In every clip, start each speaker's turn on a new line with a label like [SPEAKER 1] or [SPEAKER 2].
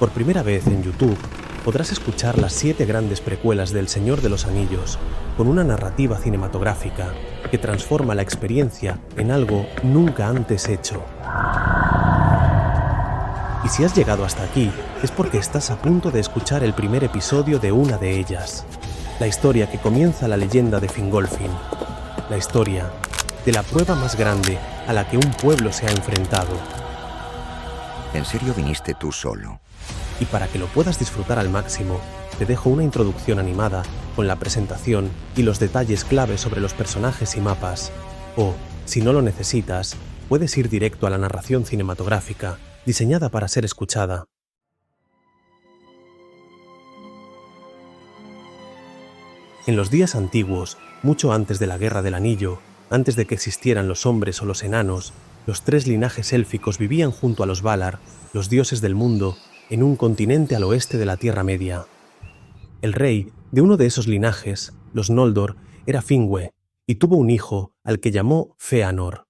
[SPEAKER 1] Por primera vez en YouTube podrás escuchar las 7 grandes precuelas del Señor de los Anillos con una narrativa cinematográfica que transforma la experiencia en algo nunca antes hecho. Y si has llegado hasta aquí, es porque estás a punto de escuchar el primer episodio de una de ellas. La historia que comienza la leyenda de Fingolfin. La historia de la prueba más grande a la que un pueblo se ha enfrentado.
[SPEAKER 2] ¿En serio viniste tú solo?
[SPEAKER 1] Y para que lo puedas disfrutar al máximo, te dejo una introducción animada con la presentación y los detalles clave sobre los personajes y mapas. O, si no lo necesitas, puedes ir directo a la narración cinematográfica, diseñada para ser escuchada. En los días antiguos, mucho antes de la Guerra del Anillo, antes de que existieran los hombres o los enanos, los 3 linajes élficos vivían junto a los Valar, los dioses del mundo, en un continente al oeste de la Tierra Media. El rey de uno de esos linajes, los Noldor, era Finwë, y tuvo un hijo al que llamó Fëanor.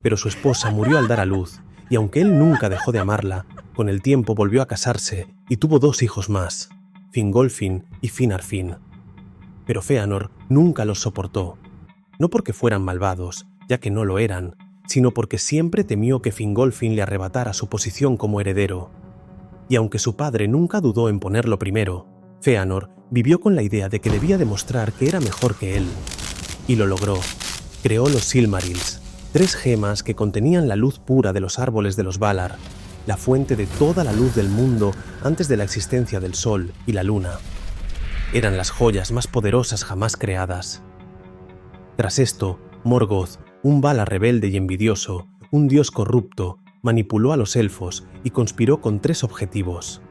[SPEAKER 1] Pero su esposa murió al dar a luz, y aunque él nunca dejó de amarla, con el tiempo volvió a casarse y tuvo 2 hijos más, Fingolfin y Finarfin. Pero Fëanor nunca los soportó, no porque fueran malvados, ya que no lo eran, sino porque siempre temió que Fingolfin le arrebatara su posición como heredero. Y aunque su padre nunca dudó en ponerlo primero, Fëanor vivió con la idea de que debía demostrar que era mejor que él. Y lo logró. Creó los Silmarils, 3 gemas que contenían la luz pura de los árboles de los Valar, la fuente de toda la luz del mundo antes de la existencia del sol y la luna. Eran las joyas más poderosas jamás creadas. Tras esto, Morgoth, un Valar rebelde y envidioso, un dios corrupto, manipuló a los elfos y conspiró con 3 objetivos.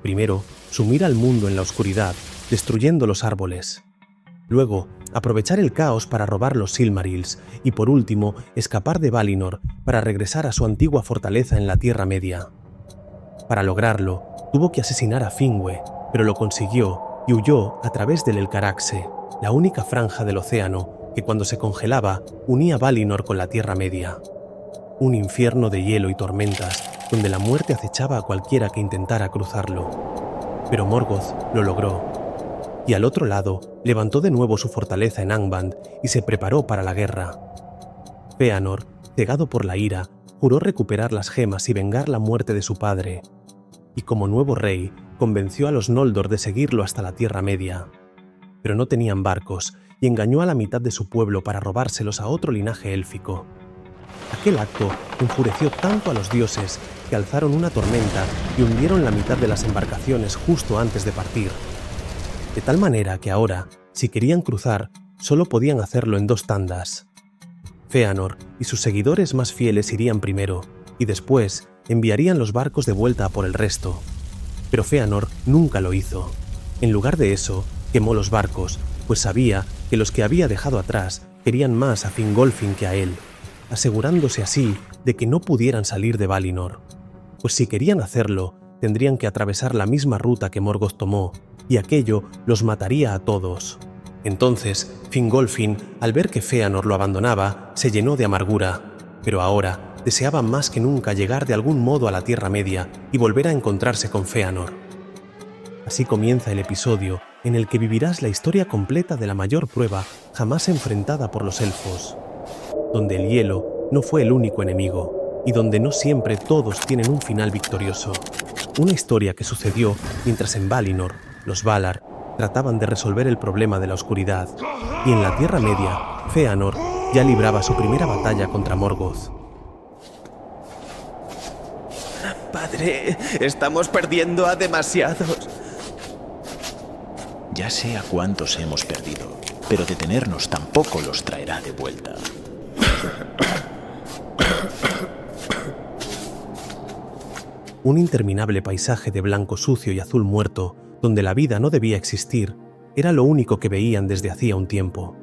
[SPEAKER 1] Primero, sumir al mundo en la oscuridad, destruyendo los árboles. Luego, aprovechar el caos para robar los Silmarils y, por último, escapar de Valinor para regresar a su antigua fortaleza en la Tierra Media. Para lograrlo, tuvo que asesinar a Finwë, pero lo consiguió y huyó a través del Elcaraxe, la única franja del océano que cuando se congelaba unía Valinor con la Tierra Media. Un infierno de hielo y tormentas, donde la muerte acechaba a cualquiera que intentara cruzarlo. Pero Morgoth lo logró. Y al otro lado, levantó de nuevo su fortaleza en Angband y se preparó para la guerra. Fëanor, cegado por la ira, juró recuperar las gemas y vengar la muerte de su padre. Y como nuevo rey, convenció a los Noldor de seguirlo hasta la Tierra Media. Pero no tenían barcos y engañó a la mitad de su pueblo para robárselos a otro linaje élfico. Aquel acto enfureció tanto a los dioses que alzaron una tormenta y hundieron la mitad de las embarcaciones justo antes de partir. De tal manera que ahora, si querían cruzar, solo podían hacerlo en 2 tandas. Fëanor y sus seguidores más fieles irían primero, y después enviarían los barcos de vuelta a por el resto. Pero Fëanor nunca lo hizo. En lugar de eso, quemó los barcos, pues sabía que los que había dejado atrás querían más a Fingolfin que a él, asegurándose así de que no pudieran salir de Valinor. Pues si querían hacerlo, tendrían que atravesar la misma ruta que Morgoth tomó, y aquello los mataría a todos. Entonces, Fingolfin, al ver que Fëanor lo abandonaba, se llenó de amargura, pero ahora deseaba más que nunca llegar de algún modo a la Tierra Media y volver a encontrarse con Fëanor. Así comienza el episodio en el que vivirás la historia completa de la mayor prueba jamás enfrentada por los elfos, donde el hielo no fue el único enemigo y donde no siempre todos tienen un final victorioso. Una historia que sucedió mientras en Valinor, los Valar trataban de resolver el problema de la oscuridad, y en la Tierra Media, Fëanor ya libraba su primera batalla contra Morgoth.
[SPEAKER 3] Padre, estamos perdiendo a demasiados.
[SPEAKER 4] Ya sé a cuántos hemos perdido, pero detenernos tampoco los traerá de vuelta.
[SPEAKER 1] Un interminable paisaje de blanco sucio y azul muerto, donde la vida no debía existir, era lo único que veían desde hacía un tiempo.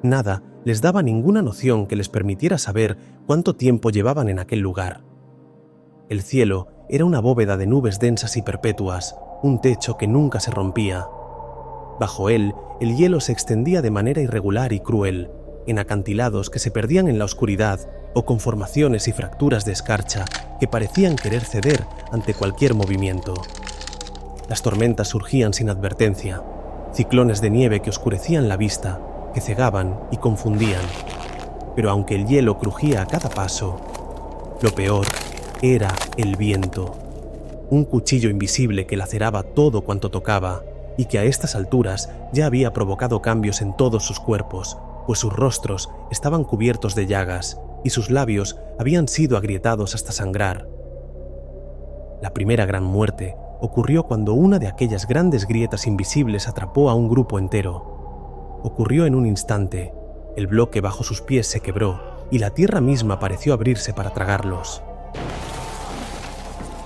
[SPEAKER 1] Nada les daba ninguna noción que les permitiera saber cuánto tiempo llevaban en aquel lugar. El cielo era una bóveda de nubes densas y perpetuas, un techo que nunca se rompía. Bajo él, el hielo se extendía de manera irregular y cruel, en acantilados que se perdían en la oscuridad o con formaciones y fracturas de escarcha que parecían querer ceder ante cualquier movimiento. Las tormentas surgían sin advertencia, ciclones de nieve que oscurecían la vista, que cegaban y confundían. Pero aunque el hielo crujía a cada paso, lo peor era el viento. Un cuchillo invisible que laceraba todo cuanto tocaba y que a estas alturas ya había provocado cambios en todos sus cuerpos, pues sus rostros estaban cubiertos de llagas y sus labios habían sido agrietados hasta sangrar. La primera gran muerte ocurrió cuando una de aquellas grandes grietas invisibles atrapó a un grupo entero. Ocurrió en un instante, el bloque bajo sus pies se quebró y la tierra misma pareció abrirse para tragarlos.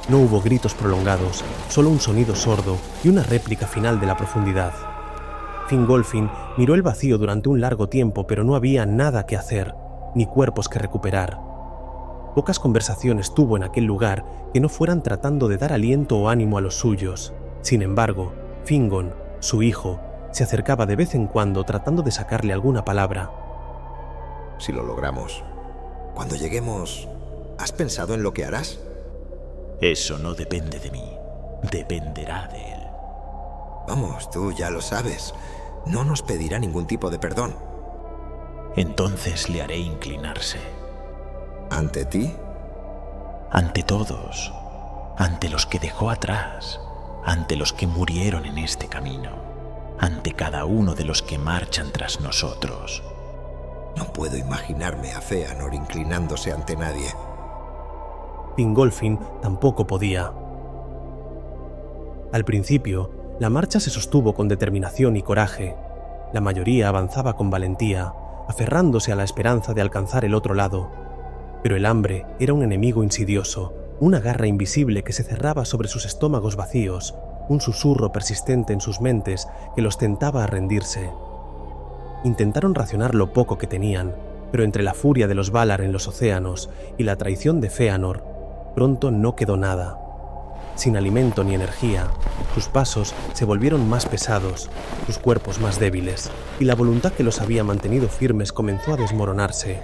[SPEAKER 1] No hubo gritos prolongados, solo un sonido sordo y una réplica final de la profundidad. Fingolfin miró el vacío durante un largo tiempo, pero no había nada que hacer, ni cuerpos que recuperar. Pocas conversaciones tuvo en aquel lugar que no fueran tratando de dar aliento o ánimo a los suyos. Sin embargo, Fingon, su hijo, se acercaba de vez en cuando tratando de sacarle alguna palabra.
[SPEAKER 2] Si lo logramos, cuando lleguemos, ¿has pensado en lo que harás?
[SPEAKER 4] Eso no depende de mí. Dependerá de él.
[SPEAKER 2] Vamos, tú ya lo sabes. No nos pedirá ningún tipo de perdón.
[SPEAKER 4] Entonces le haré inclinarse.
[SPEAKER 2] ¿Ante ti?
[SPEAKER 4] Ante todos. Ante los que dejó atrás. Ante los que murieron en este camino. Ante cada uno de los que marchan tras nosotros.
[SPEAKER 2] No puedo imaginarme a Fëanor inclinándose ante nadie.
[SPEAKER 1] Fingolfin tampoco podía. Al principio, la marcha se sostuvo con determinación y coraje. La mayoría avanzaba con valentía, aferrándose a la esperanza de alcanzar el otro lado. Pero el hambre era un enemigo insidioso, una garra invisible que se cerraba sobre sus estómagos vacíos, un susurro persistente en sus mentes que los tentaba a rendirse. Intentaron racionar lo poco que tenían, pero entre la furia de los Valar en los océanos y la traición de Fëanor, pronto no quedó nada. Sin alimento ni energía, sus pasos se volvieron más pesados, sus cuerpos más débiles, y la voluntad que los había mantenido firmes comenzó a desmoronarse.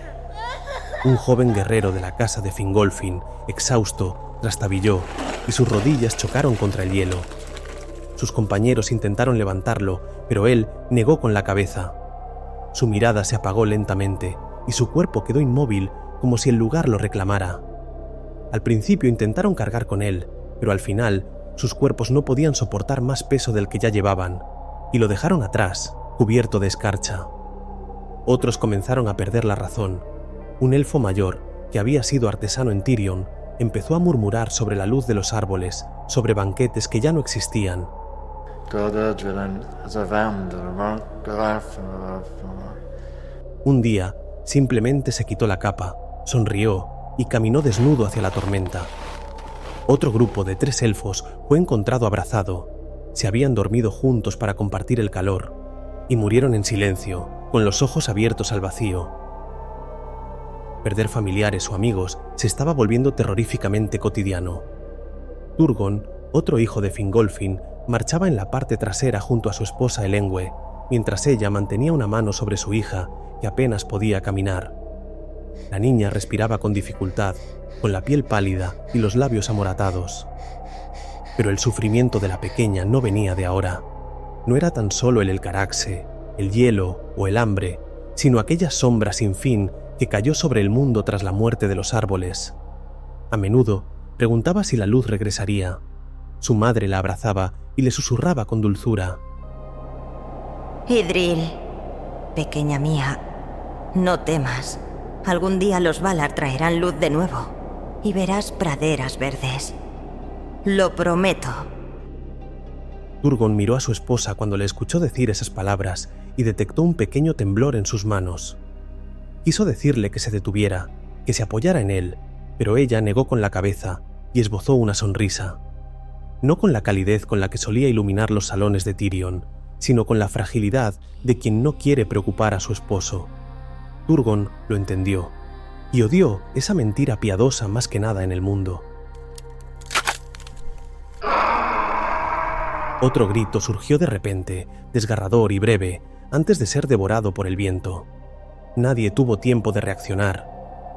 [SPEAKER 1] Un joven guerrero de la casa de Fingolfin, exhausto, trastabilló, y sus rodillas chocaron contra el hielo. Sus compañeros intentaron levantarlo, pero él negó con la cabeza. Su mirada se apagó lentamente, y su cuerpo quedó inmóvil como si el lugar lo reclamara. Al principio intentaron cargar con él, pero al final sus cuerpos no podían soportar más peso del que ya llevaban, y lo dejaron atrás, cubierto de escarcha. Otros comenzaron a perder la razón. Un elfo mayor, que había sido artesano en Tirion, empezó a murmurar sobre la luz de los árboles, sobre banquetes que ya no existían. Un día, simplemente se quitó la capa, sonrió y caminó desnudo hacia la tormenta. Otro grupo de 3 elfos fue encontrado abrazado. Se habían dormido juntos para compartir el calor y murieron en silencio, con los ojos abiertos al vacío. Perder familiares o amigos se estaba volviendo terroríficamente cotidiano. Turgon, otro hijo de Fingolfin, marchaba en la parte trasera junto a su esposa Elengwe, mientras ella mantenía una mano sobre su hija, que apenas podía caminar. La niña respiraba con dificultad, con la piel pálida y los labios amoratados. Pero el sufrimiento de la pequeña no venía de ahora. No era tan solo el Elcaraxe, el hielo o el hambre, sino aquella sombra sin fin que cayó sobre el mundo tras la muerte de los árboles. A menudo preguntaba si la luz regresaría. Su madre la abrazaba y le susurraba con dulzura.
[SPEAKER 5] Idril, pequeña mía, no temas. Algún día los Valar traerán luz de nuevo y verás praderas verdes. Lo prometo.
[SPEAKER 1] Turgon miró a su esposa cuando le escuchó decir esas palabras y detectó un pequeño temblor en sus manos. Quiso decirle que se detuviera, que se apoyara en él, pero ella negó con la cabeza y esbozó una sonrisa. No con la calidez con la que solía iluminar los salones de Tirion, sino con la fragilidad de quien no quiere preocupar a su esposo. Turgon lo entendió y odió esa mentira piadosa más que nada en el mundo. Otro grito surgió de repente, desgarrador y breve, antes de ser devorado por el viento. Nadie tuvo tiempo de reaccionar.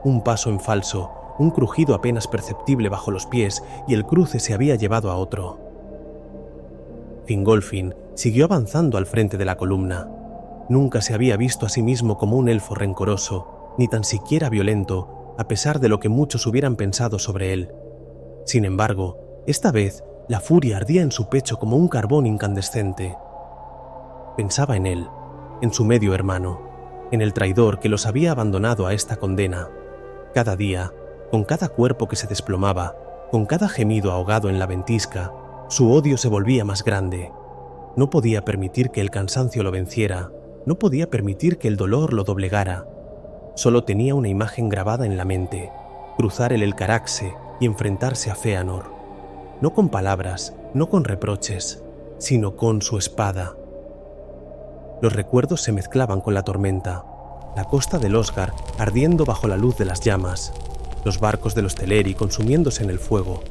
[SPEAKER 1] Un paso en falso, un crujido apenas perceptible bajo los pies y el cruce se había llevado a otro. Fingolfin siguió avanzando al frente de la columna. Nunca se había visto a sí mismo como un elfo rencoroso, ni tan siquiera violento, a pesar de lo que muchos hubieran pensado sobre él. Sin embargo, esta vez la furia ardía en su pecho como un carbón incandescente. Pensaba en él, en su medio hermano, en el traidor que los había abandonado a esta condena. Cada día, con cada cuerpo que se desplomaba, con cada gemido ahogado en la ventisca, su odio se volvía más grande. No podía permitir que el cansancio lo venciera, no podía permitir que el dolor lo doblegara. Solo tenía una imagen grabada en la mente: cruzar el Elcaraxe y enfrentarse a Fëanor. No con palabras, no con reproches, sino con su espada. Los recuerdos se mezclaban con la tormenta, la costa del Osgard ardiendo bajo la luz de las llamas, los barcos de los Teleri consumiéndose en el fuego,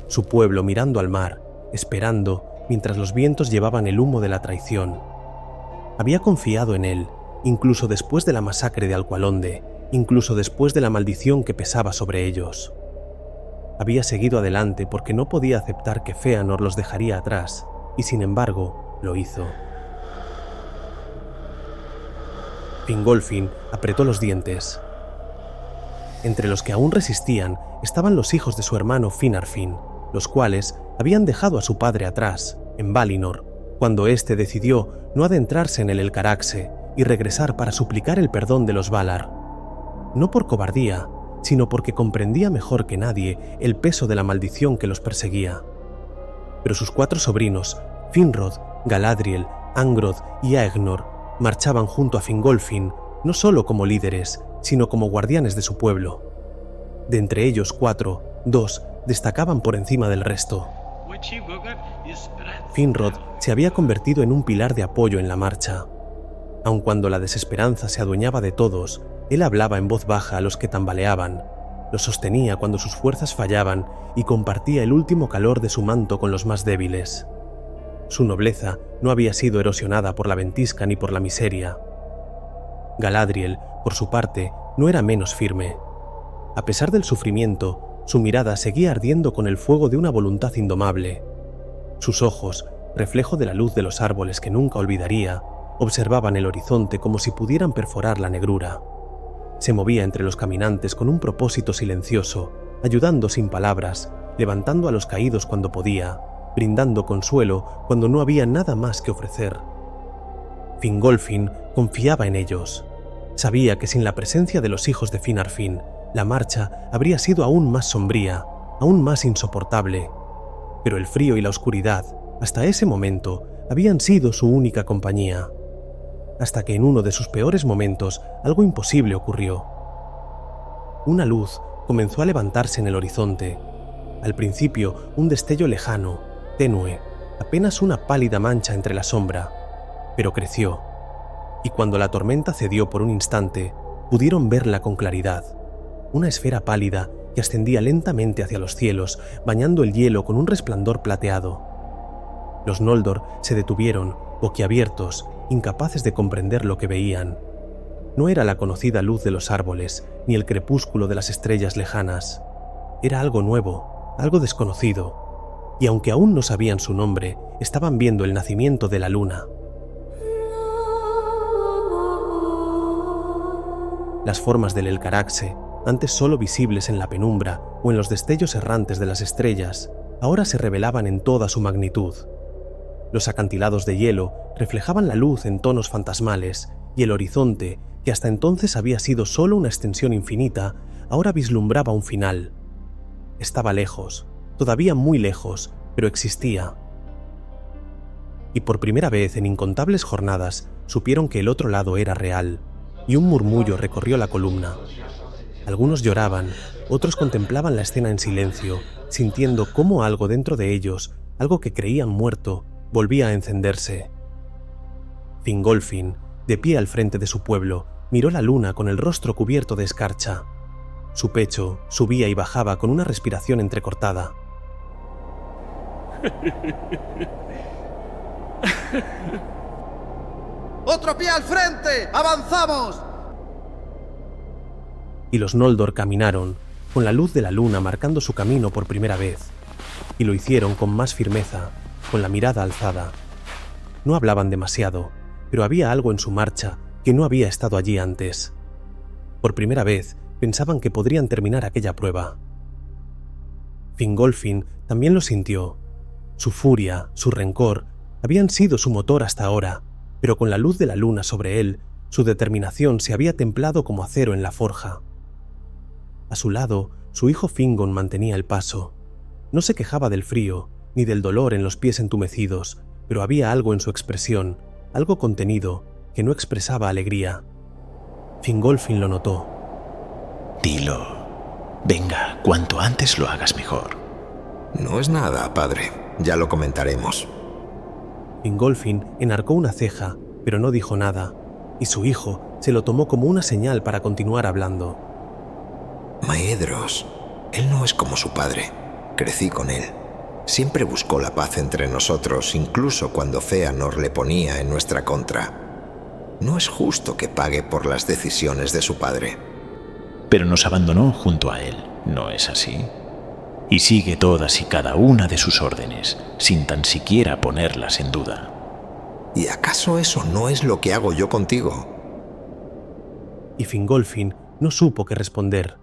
[SPEAKER 1] su pueblo mirando al mar, esperando mientras los vientos llevaban el humo de la traición. Había confiado en él, incluso después de la masacre de Alqualonde, incluso después de la maldición que pesaba sobre ellos. Había seguido adelante porque no podía aceptar que Fëanor los dejaría atrás, y sin embargo, lo hizo. Fingolfin apretó los dientes. Entre los que aún resistían estaban los hijos de su hermano Finarfin, los cuales habían dejado a su padre atrás, en Valinor, cuando éste decidió no adentrarse en el Elcaraxe y regresar para suplicar el perdón de los Valar. No por cobardía, sino porque comprendía mejor que nadie el peso de la maldición que los perseguía. Pero sus 4 sobrinos, Finrod, Galadriel, Angrod y Aegnor, marchaban junto a Fingolfin no solo como líderes, sino como guardianes de su pueblo. De entre ellos 4, 2 destacaban por encima del resto. Finrod se había convertido en un pilar de apoyo en la marcha. Aun cuando la desesperanza se adueñaba de todos, él hablaba en voz baja a los que tambaleaban, los sostenía cuando sus fuerzas fallaban y compartía el último calor de su manto con los más débiles. Su nobleza no había sido erosionada por la ventisca ni por la miseria. Galadriel, por su parte, no era menos firme. A pesar del sufrimiento, su mirada seguía ardiendo con el fuego de una voluntad indomable. Sus ojos, reflejo de la luz de los árboles que nunca olvidaría, observaban el horizonte como si pudieran perforar la negrura. Se movía entre los caminantes con un propósito silencioso, ayudando sin palabras, levantando a los caídos cuando podía, brindando consuelo cuando no había nada más que ofrecer. Fingolfin confiaba en ellos. Sabía que sin la presencia de los hijos de Finarfin, la marcha habría sido aún más sombría, aún más insoportable. Pero el frío y la oscuridad, hasta ese momento, habían sido su única compañía. Hasta que en uno de sus peores momentos algo imposible ocurrió. Una luz comenzó a levantarse en el horizonte. Al principio, un destello lejano, tenue, apenas una pálida mancha entre la sombra, pero creció, y cuando la tormenta cedió por un instante, pudieron verla con claridad. Una esfera pálida que ascendía lentamente hacia los cielos, bañando el hielo con un resplandor plateado. Los Noldor se detuvieron, boquiabiertos, incapaces de comprender lo que veían. No era la conocida luz de los árboles, ni el crepúsculo de las estrellas lejanas. Era algo nuevo, algo desconocido, y aunque aún no sabían su nombre, estaban viendo el nacimiento de la luna. Las formas del Elcaraxe, antes solo visibles en la penumbra o en los destellos errantes de las estrellas, ahora se revelaban en toda su magnitud. Los acantilados de hielo reflejaban la luz en tonos fantasmales, y el horizonte, que hasta entonces había sido solo una extensión infinita, ahora vislumbraba un final. Estaba lejos, todavía muy lejos, pero existía. Y por primera vez en incontables jornadas supieron que el otro lado era real, y un murmullo recorrió la columna. Algunos lloraban, otros contemplaban la escena en silencio, sintiendo cómo algo dentro de ellos, algo que creían muerto, volvía a encenderse. Fingolfin, de pie al frente de su pueblo, miró la luna con el rostro cubierto de escarcha. Su pecho subía y bajaba con una respiración entrecortada.
[SPEAKER 6] ¡Otro pie al frente! ¡Avanzamos!
[SPEAKER 1] Y los Noldor caminaron, con la luz de la luna marcando su camino por primera vez, y lo hicieron con más firmeza, con la mirada alzada. No hablaban demasiado, pero había algo en su marcha que no había estado allí antes. Por primera vez pensaban que podrían terminar aquella prueba. Fingolfin también lo sintió. Su furia, su rencor, habían sido su motor hasta ahora, pero con la luz de la luna sobre él, su determinación se había templado como acero en la forja. A su lado, su hijo Fingon mantenía el paso. No se quejaba del frío, ni del dolor en los pies entumecidos, pero había algo en su expresión, algo contenido, que no expresaba alegría. Fingolfin lo notó.
[SPEAKER 4] Dilo. Venga, cuanto antes lo hagas mejor.
[SPEAKER 2] No es nada, padre. Ya lo comentaremos.
[SPEAKER 1] Fingolfin enarcó una ceja, pero no dijo nada, y su hijo se lo tomó como una señal para continuar hablando.
[SPEAKER 2] Maedhros, él no es como su padre. Crecí con él. Siempre buscó la paz entre nosotros, incluso cuando Fëanor le ponía en nuestra contra. No es justo que pague por las decisiones de su padre.
[SPEAKER 4] Pero nos abandonó junto a él, ¿no es así? Y sigue todas y cada una de sus órdenes, sin tan siquiera ponerlas en duda.
[SPEAKER 2] ¿Y acaso eso no es lo que hago yo contigo?
[SPEAKER 1] Y Fingolfin no supo qué responder.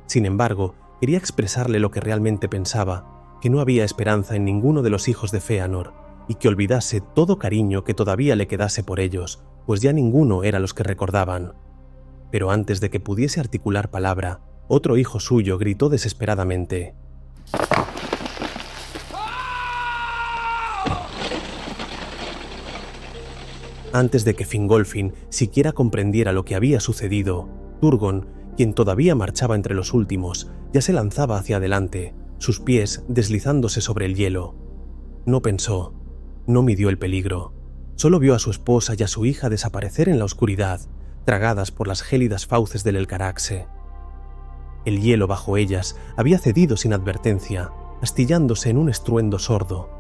[SPEAKER 1] Sin embargo, quería expresarle lo que realmente pensaba, que no había esperanza en ninguno de los hijos de Fëanor, y que olvidase todo cariño que todavía le quedase por ellos, pues ya ninguno era los que recordaban. Pero antes de que pudiese articular palabra, otro hijo suyo gritó desesperadamente. Antes de que Fingolfin siquiera comprendiera lo que había sucedido, Turgon, quien todavía marchaba entre los últimos, ya se lanzaba hacia adelante, sus pies deslizándose sobre el hielo. No pensó, no midió el peligro, solo vio a su esposa y a su hija desaparecer en la oscuridad, tragadas por las gélidas fauces del Elcaraxe. El hielo bajo ellas había cedido sin advertencia, astillándose en un estruendo sordo.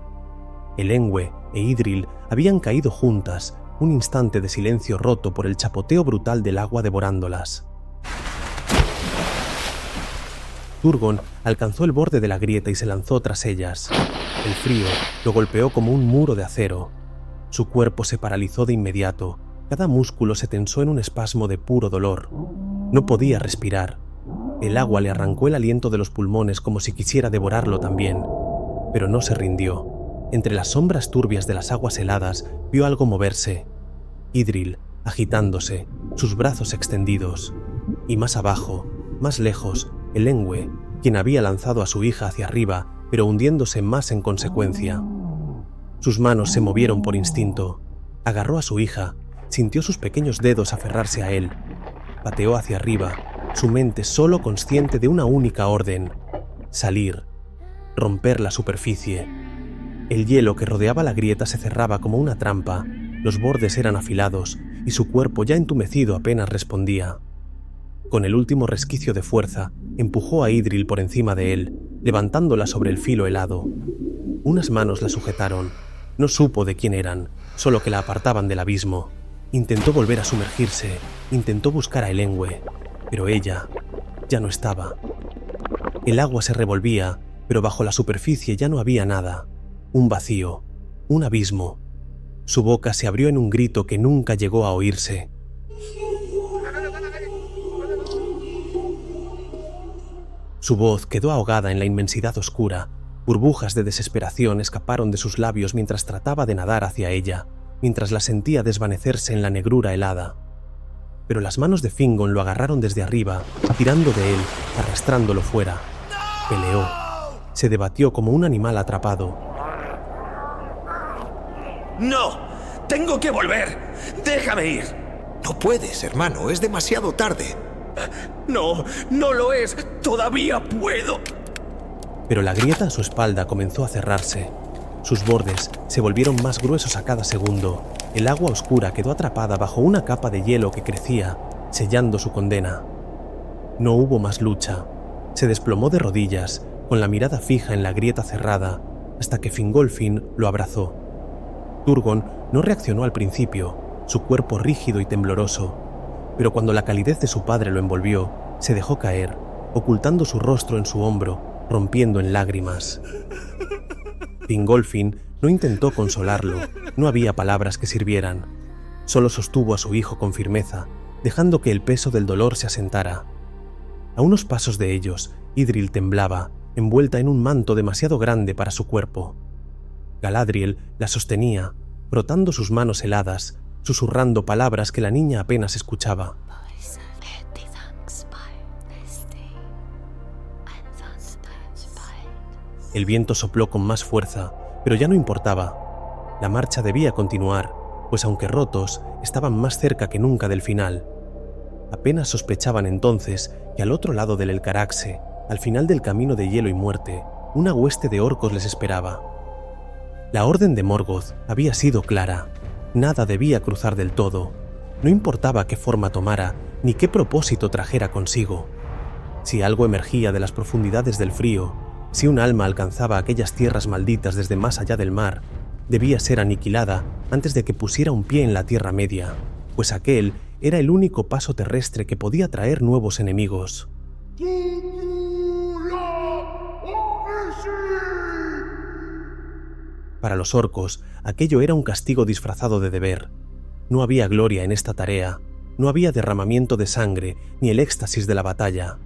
[SPEAKER 1] Elengüe e Idril habían caído juntas, un instante de silencio roto por el chapoteo brutal del agua devorándolas. Turgon alcanzó el borde de la grieta y se lanzó tras ellas. El frío lo golpeó como un muro de acero. Su cuerpo se paralizó de inmediato, cada músculo se tensó en un espasmo de puro dolor. No podía respirar. El agua le arrancó el aliento de los pulmones como si quisiera devorarlo también, pero no se rindió. Entre las sombras turbias de las aguas heladas vio algo moverse. Idril, agitándose, sus brazos extendidos. Y más abajo, más lejos, Elengüe, quien había lanzado a su hija hacia arriba, pero hundiéndose más en consecuencia. Sus manos se movieron por instinto. Agarró a su hija, sintió sus pequeños dedos aferrarse a él. Pateó hacia arriba, su mente solo consciente de una única orden: salir, romper la superficie. El hielo que rodeaba la grieta se cerraba como una trampa, los bordes eran afilados y su cuerpo ya entumecido apenas respondía. Con el último resquicio de fuerza, empujó a Idril por encima de él, levantándola sobre el filo helado. Unas manos la sujetaron. No supo de quién eran, solo que la apartaban del abismo. Intentó volver a sumergirse, intentó buscar a Elengüe, pero ella ya no estaba. El agua se revolvía, pero bajo la superficie ya no había nada. Un vacío, un abismo. Su boca se abrió en un grito que nunca llegó a oírse. Su voz quedó ahogada en la inmensidad oscura. Burbujas de desesperación escaparon de sus labios mientras trataba de nadar hacia ella, mientras la sentía desvanecerse en la negrura helada. Pero las manos de Fingon lo agarraron desde arriba, tirando de él, arrastrándolo fuera. Peleó. Se debatió como un animal atrapado.
[SPEAKER 3] ¡No! ¡Tengo que volver! ¡Déjame ir!
[SPEAKER 2] No puedes, hermano, es demasiado tarde.
[SPEAKER 3] No, no lo es. Todavía puedo.
[SPEAKER 1] Pero la grieta a su espalda comenzó a cerrarse. Sus bordes se volvieron más gruesos a cada segundo. El agua oscura quedó atrapada bajo una capa de hielo que crecía, sellando su condena. No hubo más lucha. Se desplomó de rodillas, con la mirada fija en la grieta cerrada, hasta que Fingolfin lo abrazó. Turgon no reaccionó al principio, su cuerpo rígido y tembloroso, pero cuando la calidez de su padre lo envolvió, se dejó caer, ocultando su rostro en su hombro, rompiendo en lágrimas. Fingolfin no intentó consolarlo, no había palabras que sirvieran. Solo sostuvo a su hijo con firmeza, dejando que el peso del dolor se asentara. A unos pasos de ellos, Idril temblaba, envuelta en un manto demasiado grande para su cuerpo. Galadriel la sostenía, frotando sus manos heladas, susurrando palabras que la niña apenas escuchaba. El viento sopló con más fuerza, pero ya no importaba. La marcha debía continuar, pues aunque rotos, estaban más cerca que nunca del final. Apenas sospechaban entonces que al otro lado del Elcaraxe, al final del camino de hielo y muerte, una hueste de orcos les esperaba. La orden de Morgoth había sido clara. Nada debía cruzar del todo. No importaba qué forma tomara, ni qué propósito trajera consigo. Si algo emergía de las profundidades del frío, si un alma alcanzaba aquellas tierras malditas desde más allá del mar, debía ser aniquilada antes de que pusiera un pie en la Tierra Media, pues aquel era el único paso terrestre que podía traer nuevos enemigos. Para los orcos, aquello era un castigo disfrazado de deber. No había gloria en esta tarea, no había derramamiento de sangre ni el éxtasis de la batalla,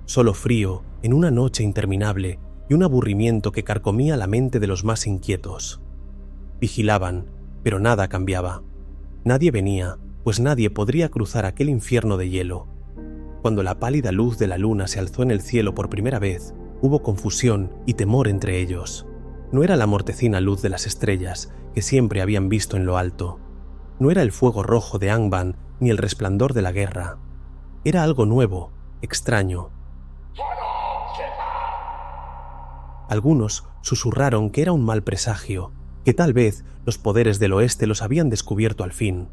[SPEAKER 1] solo frío en una noche interminable y un aburrimiento que carcomía la mente de los más inquietos. Vigilaban, pero nada cambiaba. Nadie venía, pues nadie podría cruzar aquel infierno de hielo. Cuando la pálida luz de la luna se alzó en el cielo por primera vez, hubo confusión y temor entre ellos. No era la mortecina luz de las estrellas que siempre habían visto en lo alto. No era el fuego rojo de Angband ni el resplandor de la guerra. Era algo nuevo, extraño. Algunos susurraron que era un mal presagio, que tal vez los poderes del oeste los habían descubierto al fin.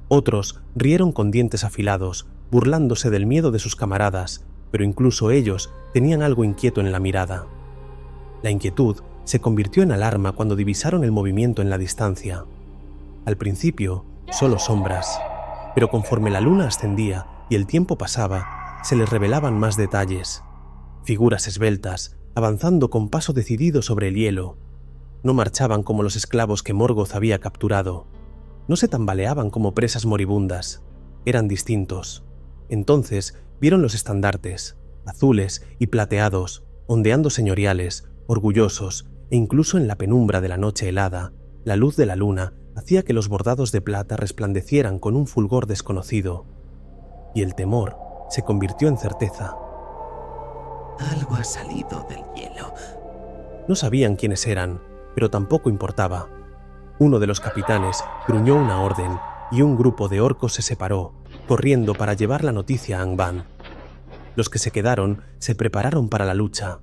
[SPEAKER 1] Otros rieron con dientes afilados, burlándose del miedo de sus camaradas, pero incluso ellos tenían algo inquieto en la mirada. La inquietud se convirtió en alarma cuando divisaron el movimiento en la distancia. Al principio, solo sombras, pero conforme la luna ascendía y el tiempo pasaba, se les revelaban más detalles. Figuras esbeltas, avanzando con paso decidido sobre el hielo. No marchaban como los esclavos que Morgoth había capturado. No se tambaleaban como presas moribundas. Eran distintos. Entonces vieron los estandartes, azules y plateados, ondeando señoriales, orgullosos, e incluso en la penumbra de la noche helada, la luz de la luna hacía que los bordados de plata resplandecieran con un fulgor desconocido. Y el temor se convirtió en certeza.
[SPEAKER 6] Algo ha salido del hielo.
[SPEAKER 1] No sabían quiénes eran, pero tampoco importaba. Uno de los capitanes gruñó una orden y un grupo de orcos se separó, corriendo para llevar la noticia a Angband. Los que se quedaron se prepararon para la lucha.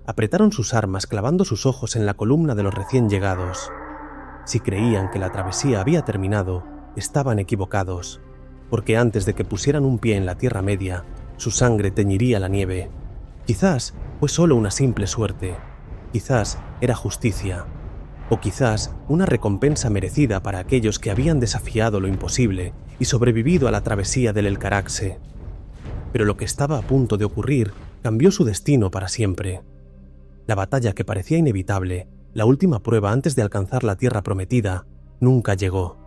[SPEAKER 1] Apretaron sus armas clavando sus ojos en la columna de los recién llegados. Si creían que la travesía había terminado, estaban equivocados, porque antes de que pusieran un pie en la Tierra Media, su sangre teñiría la nieve. Quizás fue solo una simple suerte, quizás era justicia, o quizás una recompensa merecida para aquellos que habían desafiado lo imposible y sobrevivido a la travesía del Elcaraxe. Pero lo que estaba a punto de ocurrir cambió su destino para siempre. La batalla que parecía inevitable, la última prueba antes de alcanzar la tierra prometida, nunca llegó.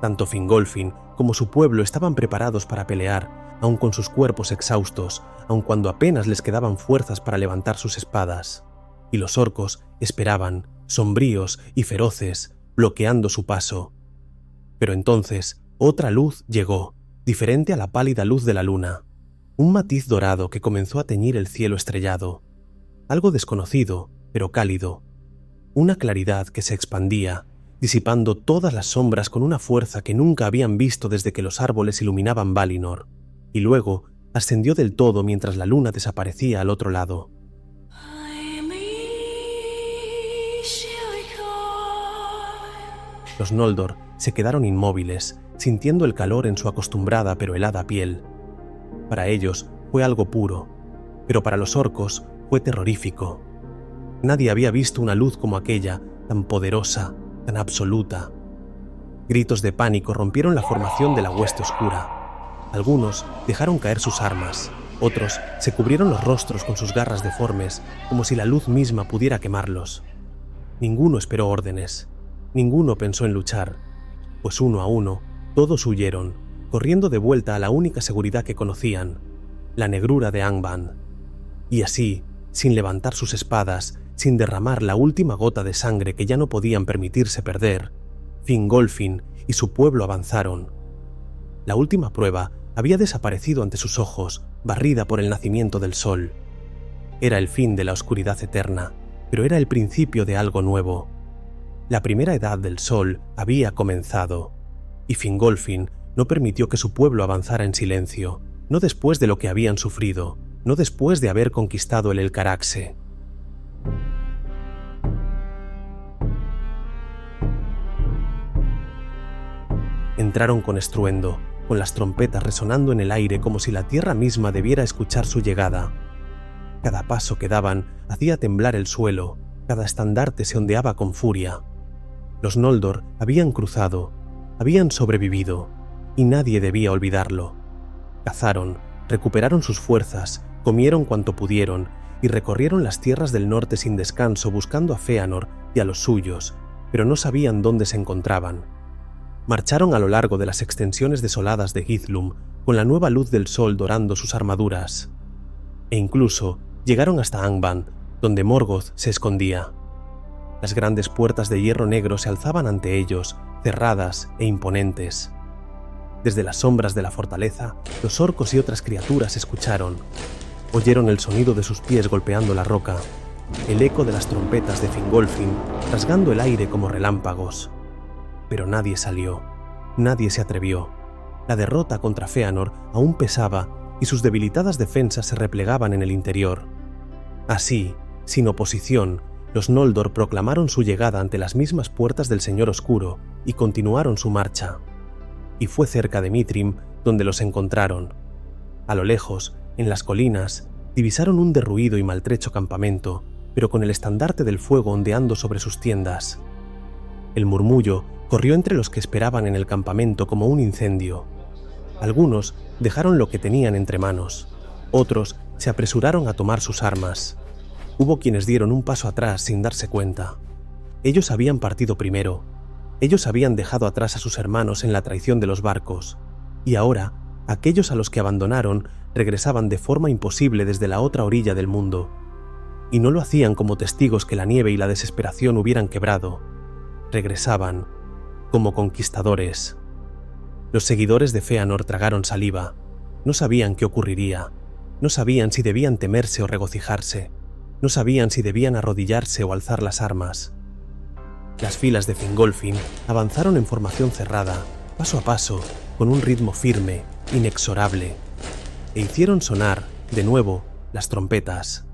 [SPEAKER 1] Tanto Fingolfin como su pueblo estaban preparados para pelear, aun con sus cuerpos exhaustos, aun cuando apenas les quedaban fuerzas para levantar sus espadas. Y los orcos esperaban, sombríos y feroces, bloqueando su paso. Pero entonces, otra luz llegó, diferente a la pálida luz de la luna. Un matiz dorado que comenzó a teñir el cielo estrellado. Algo desconocido, pero cálido. Una claridad que se expandía, disipando todas las sombras con una fuerza que nunca habían visto desde que los árboles iluminaban Valinor. Y luego ascendió del todo mientras la luna desaparecía al otro lado. Los Noldor se quedaron inmóviles, sintiendo el calor en su acostumbrada pero helada piel. Para ellos fue algo puro, pero para los orcos fue terrorífico. Nadie había visto una luz como aquella, tan poderosa, tan absoluta. Gritos de pánico rompieron la formación de la hueste oscura. Algunos dejaron caer sus armas, Otros se cubrieron los rostros con sus garras deformes, como si la luz misma pudiera quemarlos. Ninguno esperó órdenes. Ninguno pensó en luchar, pues uno a uno, todos huyeron, corriendo de vuelta a la única seguridad que conocían, la negrura de Angband. Y así, sin levantar sus espadas, sin derramar la última gota de sangre que ya no podían permitirse perder, Fingolfin y su pueblo avanzaron. La última prueba había desaparecido ante sus ojos, barrida por el nacimiento del sol. Era el fin de la oscuridad eterna, pero era el principio de algo nuevo. La primera edad del sol había comenzado, y Fingolfin no permitió que su pueblo avanzara en silencio, no después de lo que habían sufrido, no después de haber conquistado el Elcaraxe. Entraron con estruendo, con las trompetas resonando en el aire como si la tierra misma debiera escuchar su llegada. Cada paso que daban hacía temblar el suelo, cada estandarte se ondeaba con furia. Los Noldor habían cruzado, habían sobrevivido, y nadie debía olvidarlo. Cazaron, recuperaron sus fuerzas, comieron cuanto pudieron, y recorrieron las tierras del norte sin descanso buscando a Fëanor y a los suyos, pero no sabían dónde se encontraban. Marcharon a lo largo de las extensiones desoladas de Hithlum, con la nueva luz del sol dorando sus armaduras. E incluso llegaron hasta Angband, donde Morgoth se escondía. Las grandes puertas de hierro negro se alzaban ante ellos, cerradas e imponentes. Desde las sombras de la fortaleza, los orcos y otras criaturas escucharon. Oyeron el sonido de sus pies golpeando la roca, el eco de las trompetas de Fingolfin rasgando el aire como relámpagos. Pero nadie salió, nadie se atrevió. La derrota contra Fëanor aún pesaba y sus debilitadas defensas se replegaban en el interior. Así, sin oposición, los Noldor proclamaron su llegada ante las mismas puertas del Señor Oscuro y continuaron su marcha. Y fue cerca de Mithrim donde los encontraron. A lo lejos, en las colinas, divisaron un derruido y maltrecho campamento, pero con el estandarte del fuego ondeando sobre sus tiendas. El murmullo corrió entre los que esperaban en el campamento como un incendio. Algunos dejaron lo que tenían entre manos, otros se apresuraron a tomar sus armas. Hubo quienes dieron un paso atrás sin darse cuenta. Ellos habían partido primero. Ellos habían dejado atrás a sus hermanos en la traición de los barcos, y ahora aquellos a los que abandonaron regresaban de forma imposible desde la otra orilla del mundo. Y no lo hacían como testigos que la nieve y la desesperación hubieran quebrado. Regresaban como conquistadores. Los seguidores de Fëanor tragaron saliva. No sabían qué ocurriría. No sabían si debían temerse o regocijarse. No sabían si debían arrodillarse o alzar las armas. Las filas de Fingolfin avanzaron en formación cerrada, paso a paso, con un ritmo firme, inexorable, e hicieron sonar, de nuevo, las trompetas.